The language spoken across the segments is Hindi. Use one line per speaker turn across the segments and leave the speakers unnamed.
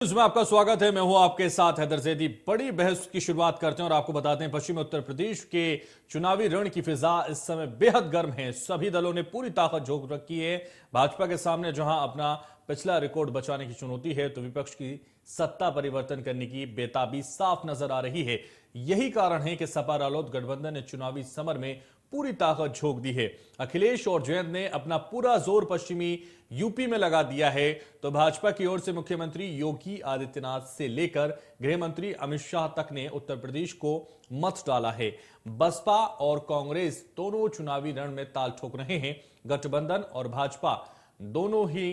में आपका स्वागत है। मैं हूं आपके साथ हैदर जैदी। बड़ी बहस की शुरुआत करते हैं और आपको बताते हैं पश्चिमी उत्तर प्रदेश के चुनावी रण की फिजा इस समय बेहद गर्म है। सभी दलों ने पूरी ताकत झोंक रखी है। भाजपा के सामने जहां अपना पिछला रिकॉर्ड बचाने की चुनौती है, तो विपक्ष की सत्ता परिवर्तन करने की बेताबी साफ नजर आ रही है। यही कारण है कि सपा रालोद गठबंधन ने चुनावी समर में पूरी ताकत झोंक दी है। अखिलेश और जयंत ने अपना पूरा जोर पश्चिमी यूपी में लगा दिया है, तो भाजपा की ओर से मुख्यमंत्री योगी आदित्यनाथ से लेकर गृह मंत्री अमित शाह तक ने उत्तर प्रदेश को मत डाला है। बसपा और कांग्रेस दोनों चुनावी रण में ताल ठोक रहे हैं। गठबंधन और भाजपा दोनों ही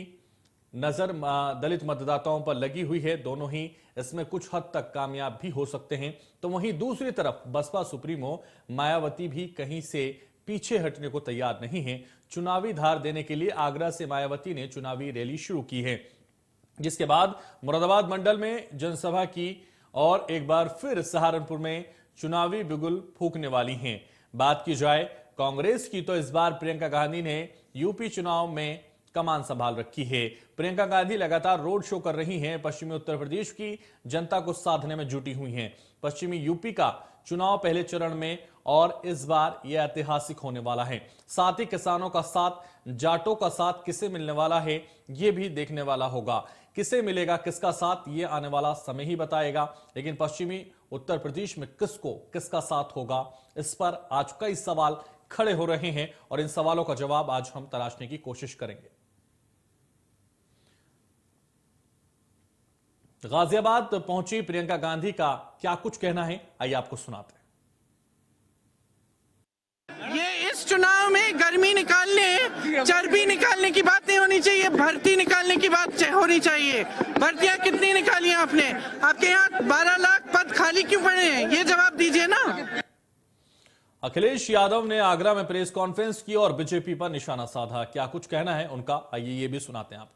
नजर दलित मतदाताओं पर लगी हुई है। दोनों ही इसमें कुछ हद तक कामयाब भी हो सकते हैं। तो वहीं दूसरी तरफ बसपा सुप्रीमो मायावती भी कहीं से पीछे हटने को तैयार नहीं है। चुनावी धार देने के लिए आगरा से मायावती ने चुनावी रैली शुरू की है, जिसके बाद मुरादाबाद मंडल में जनसभा की और एक बार फिर सहारनपुर में चुनावी बिगुल फूंकने वाली हैं। बात की जाए कांग्रेस की, तो इस बार प्रियंका गांधी ने यूपी चुनाव में कमान संभाल रखी है। प्रियंका गांधी लगातार रोड शो कर रही हैं। पश्चिमी उत्तर प्रदेश की जनता को साधने में जुटी हुई हैं। पश्चिमी यूपी का चुनाव पहले चरण में और इस बार यह ऐतिहासिक होने वाला है। साथ ही किसानों का साथ, जाटों का साथ किसे मिलने वाला है, यह भी देखने वाला होगा। किसे मिलेगा, किसका साथ, यह आने वाला समय ही बताएगा। लेकिन पश्चिमी उत्तर प्रदेश में किसको किसका साथ होगा, इस पर आज कई सवाल खड़े हो रहे हैं और इन सवालों का जवाब आज हम तलाशने की कोशिश करेंगे। गाजियाबाद पहुंची प्रियंका गांधी का क्या कुछ कहना है, आइए आपको सुनाते
हैं। ये इस चुनाव में गर्मी निकालने, चर्बी निकालने की बात नहीं होनी चाहिए, भर्ती निकालने की बात होनी चाहिए। भर्तियां कितनी निकाली आपने? आपके यहाँ 12 लाख पद खाली क्यों पड़े हैं, ये जवाब दीजिए ना।
अखिलेश यादव ने आगरा में प्रेस कॉन्फ्रेंस की और बीजेपी पर निशाना साधा। क्या कुछ कहना है उनका, आइए ये भी सुनाते हैं आपको।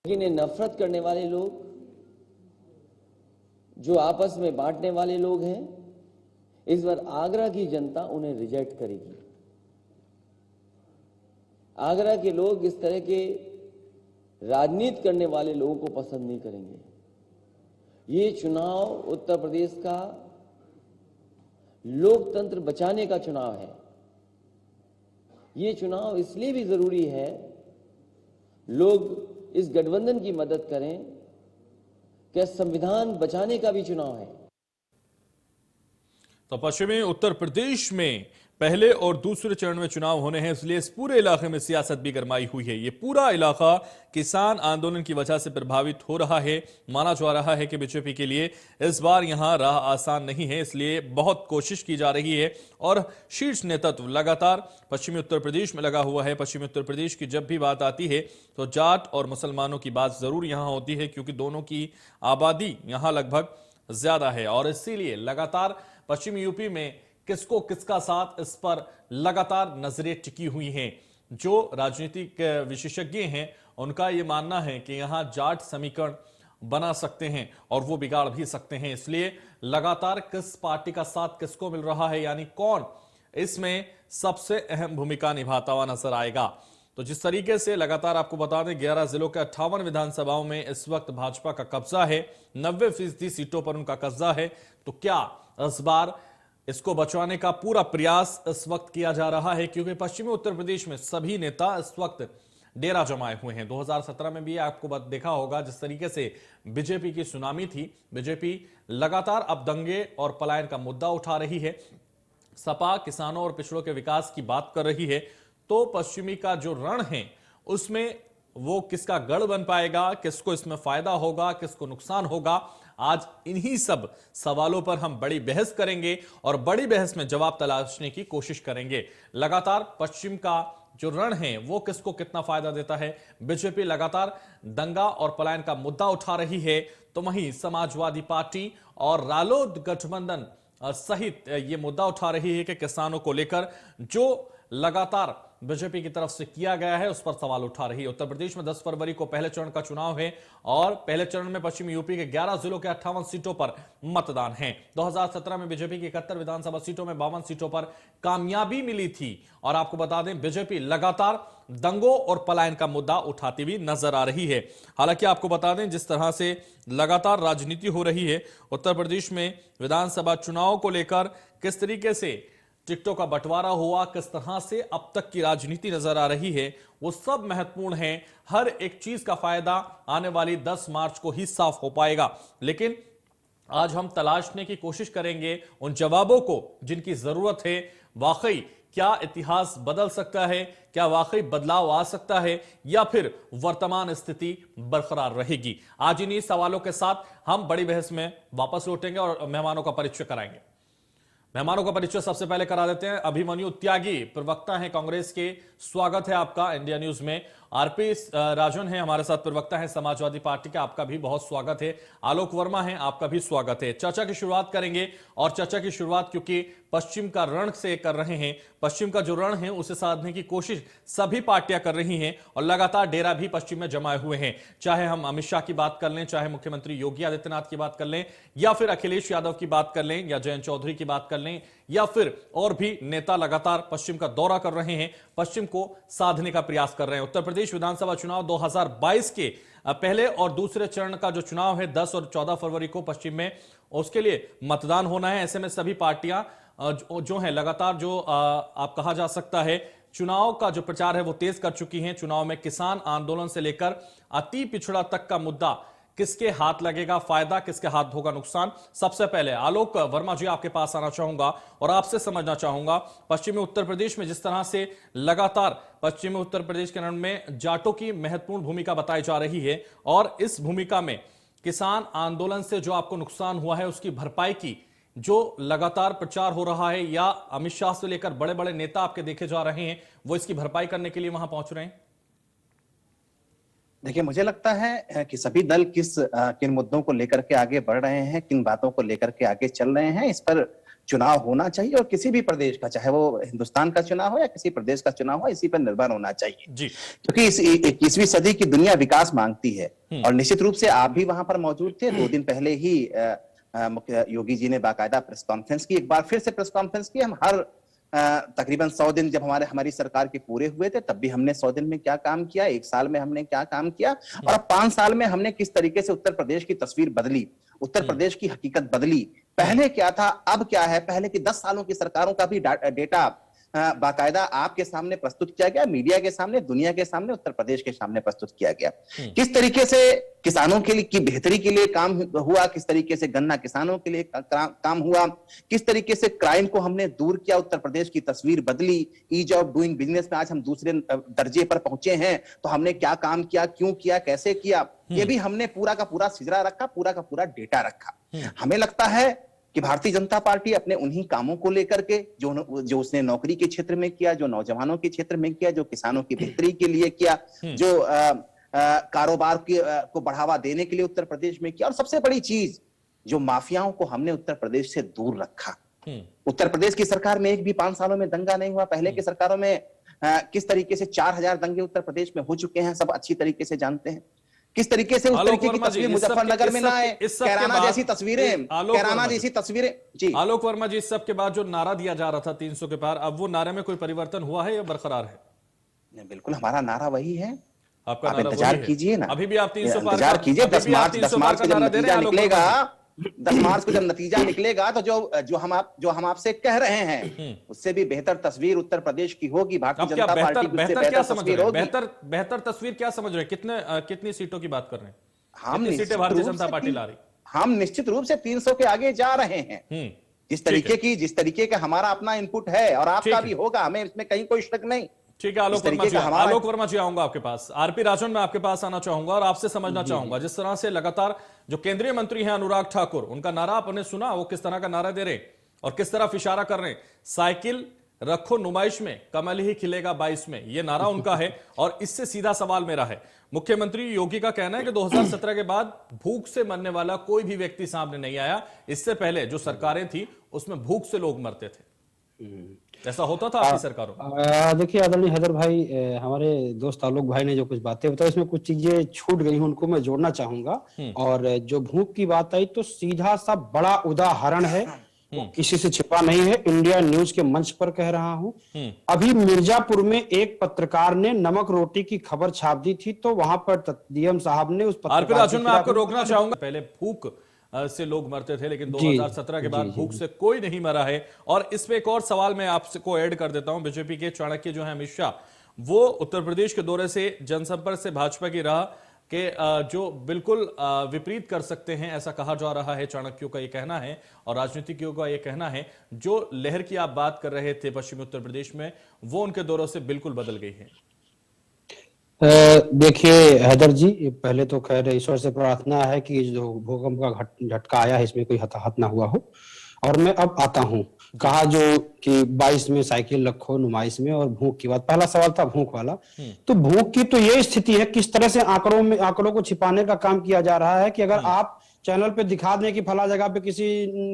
लेकिन नफरत करने वाले लोग, जो आपस में बांटने वाले लोग हैं, इस बार आगरा की जनता उन्हें रिजेक्ट करेगी। आगरा के लोग इस तरह के राजनीति करने वाले लोगों को पसंद नहीं करेंगे। ये चुनाव उत्तर प्रदेश का लोकतंत्र बचाने का चुनाव है। ये चुनाव इसलिए भी जरूरी है, लोग इस गठबंधन की मदद करें कि संविधान बचाने का भी चुनाव है।
तो पश्चिमी उत्तर प्रदेश में पहले और दूसरे चरण में चुनाव होने हैं, इसलिए इस पूरे इलाके में सियासत भी गरमाई हुई है। ये पूरा इलाका किसान आंदोलन की वजह से प्रभावित हो रहा है। माना जा रहा है कि बीजेपी के लिए इस बार यहां राह आसान नहीं है, इसलिए बहुत कोशिश की जा रही है और शीर्ष नेतृत्व लगातार पश्चिमी उत्तर प्रदेश में लगा हुआ है। पश्चिमी उत्तर प्रदेश की जब भी बात आती है तो जाट और मुसलमानों की बात जरूर यहां होती है, क्योंकि दोनों की आबादी यहां लगभग ज्यादा है और इसीलिए लगातार पश्चिमी यूपी में किसको किसका साथ, इस पर लगातार नजरें टिकी हुई हैं। जो राजनीतिक विशेषज्ञ हैं उनका यह मानना है कि यहां जाट समीकरण बना सकते हैं और वो बिगाड़ भी सकते हैं। इसलिए लगातार किस पार्टी का साथ किसको मिल रहा है, यानी कौन इसमें सबसे अहम भूमिका निभाता हुआ नजर आएगा। तो जिस तरीके से लगातार आपको बता दें, 11 जिलों के 58 विधानसभाओं में इस वक्त भाजपा का कब्जा है, 90% सीटों पर उनका कब्जा है। तो क्या इस बार इसको बचाने का पूरा प्रयास इस वक्त किया जा रहा है, क्योंकि पश्चिमी उत्तर प्रदेश में सभी नेता इस वक्त डेरा जमाए हुए हैं। 2017 में भी आपको देखा होगा जिस तरीके से बीजेपी की सुनामी थी। बीजेपी लगातार अब दंगे और पलायन का मुद्दा उठा रही है। सपा किसानों और पिछड़ों के विकास की बात कर रही है। तो पश्चिमी का जो रण है उसमें वो किसका गढ़ बन पाएगा, किसको इसमें फायदा होगा, किसको नुकसान होगा, आज इन्हीं सब सवालों पर हम बड़ी बहस करेंगे और बड़ी बहस में जवाब तलाशने की कोशिश करेंगे। लगातार पश्चिम का जो रण है वो किसको कितना फायदा देता है। बीजेपी लगातार दंगा और पलायन का मुद्दा उठा रही है, तो वहीं समाजवादी पार्टी और रालोद गठबंधन सहित ये मुद्दा उठा रही है कि किसानों को लेकर जो लगातार बीजेपी की तरफ से किया गया है, उस पर सवाल उठा रही है। उत्तर प्रदेश में 10 फरवरी को पहले चरण का चुनाव है और पहले चरण में पश्चिमी यूपी के 11 जिलों के 58 सीटों पर मतदान है। 2017 में बीजेपी की 71 विधानसभा सीटों में 52 सीटों पर कामयाबी मिली थी। और आपको बता दें, बीजेपी लगातार दंगों और पलायन का मुद्दा उठाती हुई नजर आ रही है। हालांकि आपको बता दें, जिस तरह से लगातार राजनीति हो रही है उत्तर प्रदेश में विधानसभा चुनाव को लेकर, किस तरीके से टिकटों का बंटवारा हुआ, किस तरह से अब तक की राजनीति नजर आ रही है, वो सब महत्वपूर्ण है। हर एक चीज का फायदा आने वाली 10 मार्च को ही साफ हो पाएगा। लेकिन आज हम तलाशने की कोशिश करेंगे उन जवाबों को जिनकी जरूरत है। वाकई क्या इतिहास बदल सकता है? क्या वाकई बदलाव आ सकता है या फिर वर्तमान स्थिति बरकरार रहेगी? आज इन्हीं सवालों के साथ हम बड़ी बहस में वापस लौटेंगे और मेहमानों का परिचय कराएंगे। मेहमानों का परिचय सबसे पहले करा देते हैं। अभिमन्यु त्यागी प्रवक्ता हैं कांग्रेस के, स्वागत है आपका इंडिया न्यूज में। आरपी राजन है हमारे साथ, प्रवक्ता है समाजवादी पार्टी के, आपका भी बहुत स्वागत है। आलोक वर्मा है, आपका भी स्वागत है। चर्चा की शुरुआत करेंगे और चर्चा की शुरुआत क्योंकि पश्चिम का रण से कर रहे हैं। पश्चिम का जो रण है उसे साधने की कोशिश सभी पार्टियां कर रही हैं और लगातार डेरा भी पश्चिम में जमाए हुए हैं। चाहे हम अमित शाह की बात कर लें, चाहे मुख्यमंत्री योगी आदित्यनाथ की बात कर लें, या फिर अखिलेश यादव की बात कर लें, या जयंत चौधरी की बात कर लें, या फिर और भी नेता लगातार पश्चिम का दौरा कर रहे हैं, पश्चिम को साधने का प्रयास कर रहे हैं। उत्तर प्रदेश विधानसभा चुनाव 2022 के पहले और दूसरे चरण का जो चुनाव है 10 और 14 फरवरी को पश्चिम में, उसके लिए मतदान होना है। ऐसे में सभी पार्टियां जो है लगातार जो आप कहा जा सकता है चुनाव का जो प्रचार है वो तेज कर चुकी हैं। चुनाव में किसान आंदोलन से लेकर अति पिछड़ा तक का मुद्दा, किसके हाथ लगेगा फायदा, किसके हाथ होगा नुकसान। सबसे पहले आलोक वर्मा जी आपके पास आना चाहूंगा और आपसे समझना चाहूंगा, पश्चिमी उत्तर प्रदेश में जिस तरह से लगातार पश्चिमी उत्तर प्रदेश के रण में जाटों की महत्वपूर्ण भूमिका बताई जा रही है और इस भूमिका में किसान आंदोलन से जो आपको नुकसान हुआ है उसकी भरपाई की जो लगातार प्रचार हो रहा है, या अमित शाह से लेकर बड़े बड़े नेता आपके देखे जा रहे हैं वो इसकी भरपाई करने के लिए वहां पहुंच रहे हैं?
देखिए, मुझे लगता है कि सभी दल किन मुद्दों को लेकर के आगे बढ़ रहे हैं, किन बातों को लेकर के आगे चल रहे हैं, इस पर चुनाव होना चाहिए। और किसी भी प्रदेश का, चाहे वो हिंदुस्तान का चुनाव हो या किसी प्रदेश का चुनाव हो, इसी पर निर्भर होना चाहिए जी। क्योंकि इस 21वीं सदी की दुनिया विकास मांगती है और निश्चित रूप से आप भी वहां पर मौजूद थे। 2 दिन पहले ही मुख्य योगी जी ने बाकायदा प्रेस कॉन्फ्रेंस की, एक बार फिर से प्रेस कॉन्फ्रेंस की। हम हर तकरीबन 100 दिन जब हमारी सरकार के पूरे हुए थे तब भी हमने 100 दिन में क्या काम किया, 1 साल में हमने क्या काम किया, और अब 5 साल में हमने किस तरीके से उत्तर प्रदेश की तस्वीर बदली, उत्तर प्रदेश की हकीकत बदली। पहले क्या था, अब क्या है। पहले की 10 सालों की सरकारों का भी डेटा बाकायदा आपके सामने प्रस्तुत किया गया, मीडिया के सामने, दुनिया के सामने, उत्तर प्रदेश के सामने प्रस्तुत किया गया। किस तरीके से किसानों के लिए की बेहतरी के लिए काम हुआ, किस तरीके से गन्ना किसानों के लिए काम हुआ, किस तरीके से क्राइम को हमने दूर किया, उत्तर प्रदेश की तस्वीर बदली। ईज ऑफ डूइंग बिजनेस में आज हम दूसरे दर्जे पर पहुंचे हैं, तो हमने क्या काम किया, क्यों किया, कैसे किया, ये भी हमने पूरा का पूरा सिजरा रखा, पूरा का पूरा डेटा रखा। हमें लगता है कि भारतीय जनता पार्टी अपने उन्हीं कामों को लेकर के जो उसने नौकरी के क्षेत्र में किया, जो नौजवानों के क्षेत्र में किया, जो किसानों की बेहतरी के लिए किया, जो कारोबार को बढ़ावा देने के लिए उत्तर प्रदेश में किया, और सबसे बड़ी चीज जो माफियाओं को हमने उत्तर प्रदेश से दूर रखा। उत्तर प्रदेश की सरकार में एक भी 5 सालों में दंगा नहीं हुआ। पहले की सरकारों में किस तरीके से 4000 दंगे उत्तर प्रदेश में हो चुके हैं, सब अच्छी तरीके से जानते हैं। किस तरीके से उस तरीके की तस्वीर मुजफ्फरनगर में ना आए, कैराना जैसी तस्वीरें, कैराना जैसी तस्वीरें जी।
आलोक वर्मा जी, इस सब के बाद जो नारा दिया जा रहा था 300 के पार, अब वो नारे में कोई परिवर्तन हुआ है या बरकरार है?
बिल्कुल हमारा नारा वही है।
आपका
आप इंतजार कीजिए ना,
अभी भी आप 300 पार
इंतजार कीजिए। 10 मार्च को जब नतीजा निकलेगा, 10 मार्च को जब नतीजा निकलेगा तो जो हम आपसे कह रहे हैं उससे भी बेहतर तस्वीर उत्तर प्रदेश की होगी। भारतीय जनता पार्टी की
बेहतर क्या समझ रहे हैं? बेहतर तस्वीर क्या समझ रहे हैं? कितनी सीटों की बात कर रहे हैं?
हम
सीटें भारतीय जनता पार्टी ला रही?
हम निश्चित रूप से 300 के आगे जा रहे हैं। जिस तरीके का हमारा अपना इनपुट है और आपका भी होगा, हमें इसमें कहीं कोई शक नहीं।
ठीक है, आलोक वर्मा जी आऊंगा आपके पास। आरपी राजन, मैं आपके पास आना चाहूंगा और आपसे समझना चाहूंगा, जिस तरह से लगातार जो केंद्रीय मंत्री हैं अनुराग ठाकुर, उनका नारा आपने सुना, वो किस तरह का नारा दे रहे और किस तरफ इशारा कर रहे हैं? साइकिल रखो नुमाइश में, कमल ही खिलेगा 22 में, ये नारा उनका है। और इससे सीधा सवाल मेरा है, मुख्यमंत्री योगी का कहना है कि 2017 के बाद भूख से मरने वाला कोई भी व्यक्ति सामने नहीं आया। इससे पहले जो सरकारें थी उसमें भूख से लोग मरते थे। ऐसा होता था आपकी सरकारों में?
देखिए आदरणीय हैदर भाई, हमारे दोस्त आलोक भाई ने जो कुछ बातें बताई उसमें कुछ चीजें छूट गई हैं, उनको मैं जोड़ना चाहूंगा। और जो भूख की बात आई तो सीधा सा बड़ा उदाहरण है, वो किसी से छिपा नहीं है, इंडिया न्यूज के मंच पर कह रहा हूं। अभी मिर्जापुर में एक पत्रकार ने नमक रोटी की खबर छाप दी थी, तो वहां पर डीएम साहब ने उस
आरपी
पत्रकार
राजन, मैं आपको रोकना चाहूंगा। पहले भूख से लोग मरते थे, लेकिन 2017 के बाद भूख से कोई नहीं मरा है। और इसमें एक और सवाल मैं आपको ऐड कर देता हूं। बीजेपी के चाणक्य जो है अमित शाह, वो उत्तर प्रदेश के दौरे से जनसंपर्क से भाजपा की राह के जो बिल्कुल विपरीत कर सकते हैं, ऐसा कहा जा रहा है। चाणक्यों का ये कहना है और राजनीतिज्ञों का ये कहना है, जो लहर की आप बात कर रहे थे पश्चिमी उत्तर प्रदेश में, वो उनके दौरों से बिल्कुल बदल गई है।
देखिए हैदर जी, पहले तो खैर ईश्वर से प्रार्थना है कि जो भूकंप का झटका आया है इसमें कोई हताहत ना हुआ हो। और मैं अब आता हूँ, कहा जो कि 22 में साइकिल रखो नुमाइश में, और भूख की बात, पहला सवाल था भूख वाला। तो भूख की तो ये स्थिति है, किस तरह से आंकड़ों को छिपाने का काम किया जा रहा है कि अगर आप चैनल पे दिखा दें कि फला जगह पे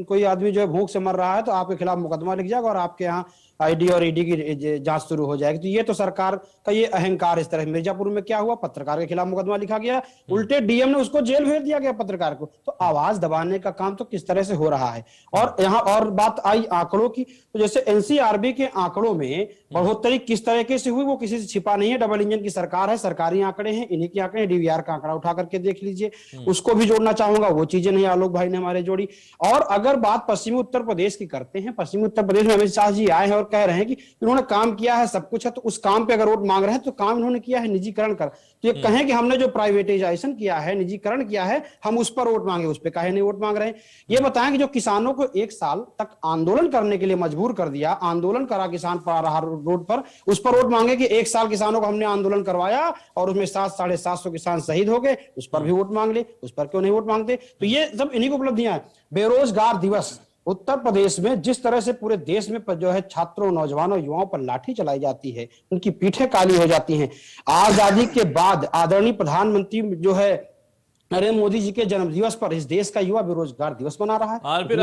कोई आदमी जो है भूख से मर रहा है, तो आपके खिलाफ मुकदमा लिख जाएगा और आपके यहाँ आईडी और ईडी की जांच शुरू हो जाएगी। तो ये तो सरकार का ये अहंकार। इस तरह मिर्जापुर में क्या हुआ, पत्रकार के खिलाफ मुकदमा लिखा गया, उल्टे डीएम ने उसको जेल भेज दिया गया पत्रकार को। तो आवाज दबाने का काम तो किस तरह से हो रहा है। और यहाँ और बात आई आंकड़ों की, तो जैसे एनसीआरबी के आंकड़ों में बढ़ोतरी किस तरीके से हुई वो किसी से छिपा नहीं है। डबल इंजन की सरकार है, सरकारी आंकड़े हैं, इन्हीं के आंकड़े, डीवीआर का आंकड़ा उठा करके देख लीजिए, उसको भी जोड़ना चाहूंगा। वो चीजें नहीं आलोक भाई ने हमारे जोड़ी। और अगर बात पश्चिमी उत्तर प्रदेश की करते हैं, पश्चिमी उत्तर प्रदेश में अमित शाह जी आए हैं और कह रहे हैं कि इन्होंने काम किया है, सब कुछ है, तो उस काम पे अगर वोट मांग रहे हैं तो काम इन्होंने किया है निजीकरण कर। तो ये कहें कि हमने जो प्राइवेटाइजेशन किया है, निजीकरण किया है, हम उस पर वोट मांगे, उस पर काहे नहीं वोट मांग रहे हैं। ये बताएं कि जो किसानों को 1 साल तक आंदोलन करने के लिए मजबूर कर दिया, आंदोलन करा, किसान पड़ा रहा रोड पर, उस पर वोट मांगे कि 1 साल किसानों को हमने आंदोलन करवाया और उसमें 700-750 किसान शहीद हो गए, उस पर भी वोट मांग ले, उस पर क्यों नहीं वोट मांगते। तो ये सब इन्हीं को उपलब्धियां हैं। बेरोजगार दिवस उत्तर प्रदेश में जिस तरह से पूरे देश में जो है छात्रों, नौजवानों, युवाओं पर लाठी चलाई जाती है, उनकी पीठें काली हो जाती हैं। आजादी के बाद आदरणीय प्रधानमंत्री जो है नरेंद्र मोदी जी के जन्म दिवस पर इस देश का युवा बेरोजगार दिवस मना रहा है।
आरपी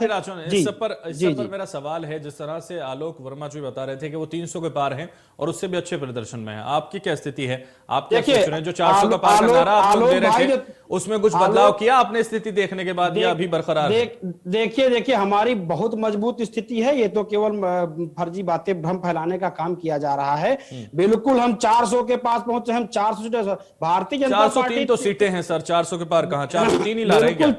राजन, इस पर मेरा सवाल है, जिस तरह से आलोक वर्मा जी बता रहे थे कि वो 300 के पार हैं और उससे भी अच्छे प्रदर्शन में है, आपकी क्या स्थिति है? आप क्या सोच रहे हैं? जो 400 का पार का नारा आप लोग दे रहे थे, उसमें कुछ बदलाव किया आपने स्थिति देखने के बाद, या अभी बरकरार है?
देखिए हमारी बहुत मजबूत स्थिति है। ये तो केवल फर्जी बातें, भ्रम फैलाने का काम किया जा रहा है। बिल्कुल हम 400 के पास पहुंचे, हम 400 भारतीय जनता पार्टी
403 तो सीटें हैं सर, 400 के पार कहां? 403 ही ला रहे हैं क्या?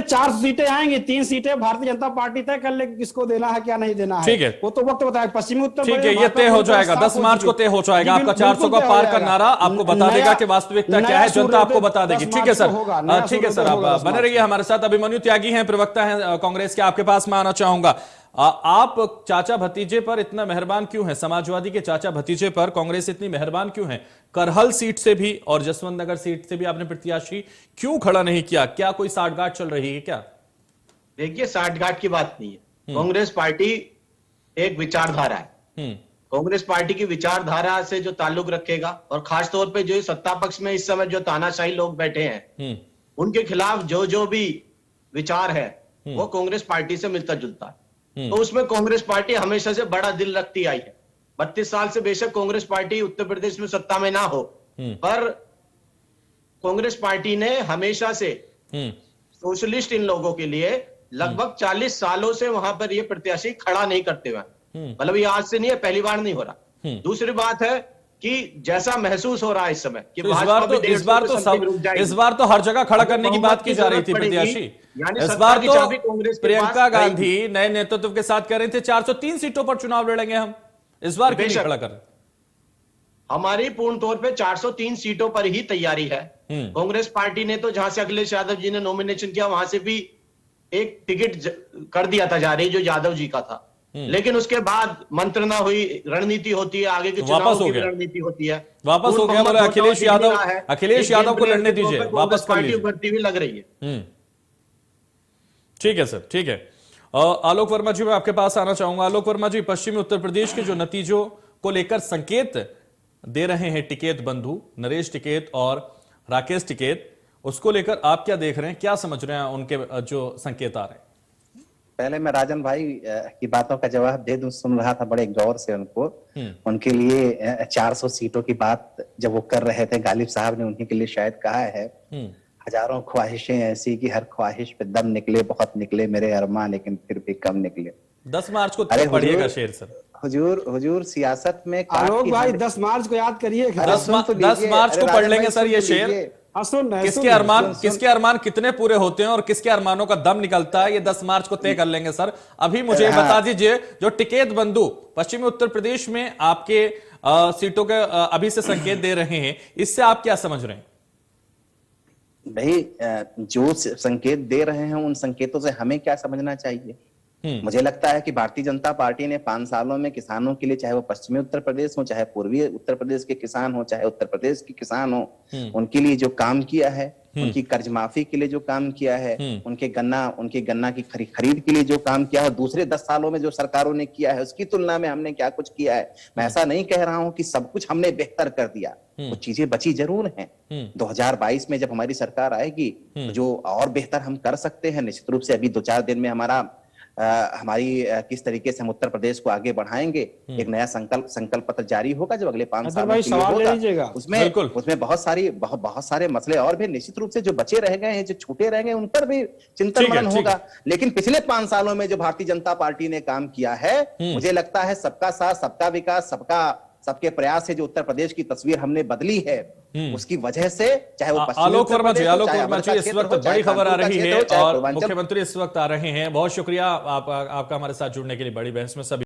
400 सीटें आएंगी, 3 सीटें भारतीय जनता पार्टी तय कर लेगी किसको देना है, क्या नहीं देना है।
ठीक है,
वो तो वक्त बताएगा। पश्चिमी उत्तर
ठीक है, ये तय हो जाएगा, 10 मार्च को तय हो जाएगा। आपका 400 का पार का नारा आपको बता देगा कि वास्तविकता क्या है, जनता आपको बता देगी। ठीक है सर, ठीक है सर, आप बने रहिए हमारे साथ। अभिमन्यु त्यागी हैं, प्रवक्ता हैं कांग्रेस के, आपके पास मैं आना चाहूंगा। आप चाचा भतीजे पर इतना मेहरबान क्यों है? समाजवादी के चाचा भतीजे पर कांग्रेस इतनी मेहरबान क्यों है? करहल सीट से भी और जसवंत नगर सीट से भी आपने प्रत्याशी क्यों खड़ा नहीं किया? क्या कोई साठगांठ चल रही है क्या?
देखिए, साठगांठ की बात नहीं है। कांग्रेस पार्टी एक विचारधारा है। कांग्रेस पार्टी की विचारधारा से जो ताल्लुक रखेगा, और खासतौर पे जो सत्ता पक्ष में इस समय जो तानाशाही लोग बैठे हैं, उनके खिलाफ जो भी विचार है वो कांग्रेस पार्टी से मिलता जुलता है। तो उसमें कांग्रेस पार्टी हमेशा से बड़ा दिल रखती आई है। 32 साल से बेशक कांग्रेस पार्टी उत्तर प्रदेश में सत्ता में ना हो, पर कांग्रेस पार्टी ने हमेशा से सोशलिस्ट इन लोगों के लिए लगभग 40 सालों से वहां पर ये प्रत्याशी खड़ा नहीं करते हुए, मतलब ये आज से नहीं है, पहली बार नहीं हो रहा। दूसरी बात है कि जैसा महसूस हो रहा है इस समय कि
तो इस बार तो हर जगह खड़ा करने की बात की जा रही थी प्रत्याशी। इस बार तो प्रियंका गांधी नए नेतृत्व के साथ कह रहे थे 403 सीटों पर चुनाव लड़ेंगे हम, इस बार क्यों नहीं खड़ा कर?
हमारी पूर्ण तौर पे 403 सीटों पर ही तैयारी है। कांग्रेस पार्टी ने तो जहां से अखिलेश यादव जी ने नॉमिनेशन किया, वहां से भी एक टिकट कर दिया था जारी, जो यादव जी का था। लेकिन उसके बाद मंत्रणा हुई, रणनीति होती है, आगे के चुनाव की रणनीति होती है,
वापस हो गया। बोले अखिलेश यादव को लड़ने दीजिए, वापस कर लीजिए,
उभरती हुई लग रही है।
ठीक है सर, ठीक है। आलोक वर्मा जी, मैं आपके पास आना चाहूंगा। आलोक वर्मा जी, पश्चिमी उत्तर प्रदेश के जो नतीजों को लेकर संकेत दे रहे हैं टिकैत बंधु नरेश टिकैत और राकेश टिकैत, उसको लेकर आप क्या देख रहे हैं, क्या समझ रहे हैं उनके जो संकेत आ रहे हैं?
पहले मैं राजन भाई की बातों का जवाब दे दूं। सुन रहा था बड़े गौर से उनको। उनके लिए 400 सीटों की बात जब वो कर रहे थे, गालिब साहब ने उन्हीं के लिए शायद कहा है, हजारों ख्वाहिशें ऐसी कि हर ख्वाहिश पे दम निकले, बहुत निकले मेरे अरमां, लेकिन फिर भी कम निकले।
10 मार्च को
अरे
पढ़िएगा शेर सर।
हुजूर सियासत में
आलोक भाई 10 मार्च को याद करिए।
10 मार्च को पढ़ लेंगे सर ये शेर। किसके अरमान कितने पूरे होते हैं और किसके अरमानों का दम निकलता है, ये 10 मार्च को तय कर लेंगे सर। अभी मुझे बता दीजिए, जो टिकैत बंधु पश्चिमी उत्तर प्रदेश में आपके सीटों के अभी से संकेत दे रहे हैं, इससे आप क्या समझ रहे हैं?
भाई जो संकेत दे रहे हैं उन संकेतों से हमें क्या समझना चाहिए? मुझे लगता है कि भारतीय जनता पार्टी ने 5 सालों में किसानों के लिए, चाहे वो पश्चिमी उत्तर प्रदेश हो, चाहे पूर्वी उत्तर प्रदेश के किसान हो, चाहे उत्तर प्रदेश के किसान हो, उनके लिए जो काम किया है, उनकी कर्ज माफी के लिए जो काम किया है, उनके गन्ना की खरीद के लिए जो काम किया है, दूसरे 10 सालों में जो सरकारों ने किया है उसकी तुलना में हमने क्या कुछ किया है। मैं ऐसा नहीं कह रहा हूं कि सब कुछ हमने बेहतर कर दिया, कुछ चीजें बची जरूर हैं। 2022 में जब हमारी सरकार आएगी तो जो और बेहतर हम कर सकते हैं, निश्चित रूप से अभी 2-4 दिन में हमारी किस तरीके से हम उत्तर प्रदेश को आगे बढ़ाएंगे, एक नया संकल्प पत्र जारी होगा जब अगले 5 सालों के लिए होगा। उसमें बहुत सारे मसले और भी निश्चित रूप से जो बचे रह गए हैं, जो छूटे रह गए, उन पर भी चिंतन मनन होगा। लेकिन पिछले 5 सालों में जो भारतीय जनता पार्टी ने काम किया है, मुझे लगता है सबका साथ, सबका विकास, सबके प्रयास से जो उत्तर प्रदेश की तस्वीर हमने बदली है, उसकी वजह से, चाहे वो
आलोक वर्मा जी इस वक्त बड़ी खबर आ रही है और मुख्यमंत्री इस वक्त आ रहे हैं। बहुत शुक्रिया आपका हमारे साथ जुड़ने के लिए। बड़ी बहस में सभी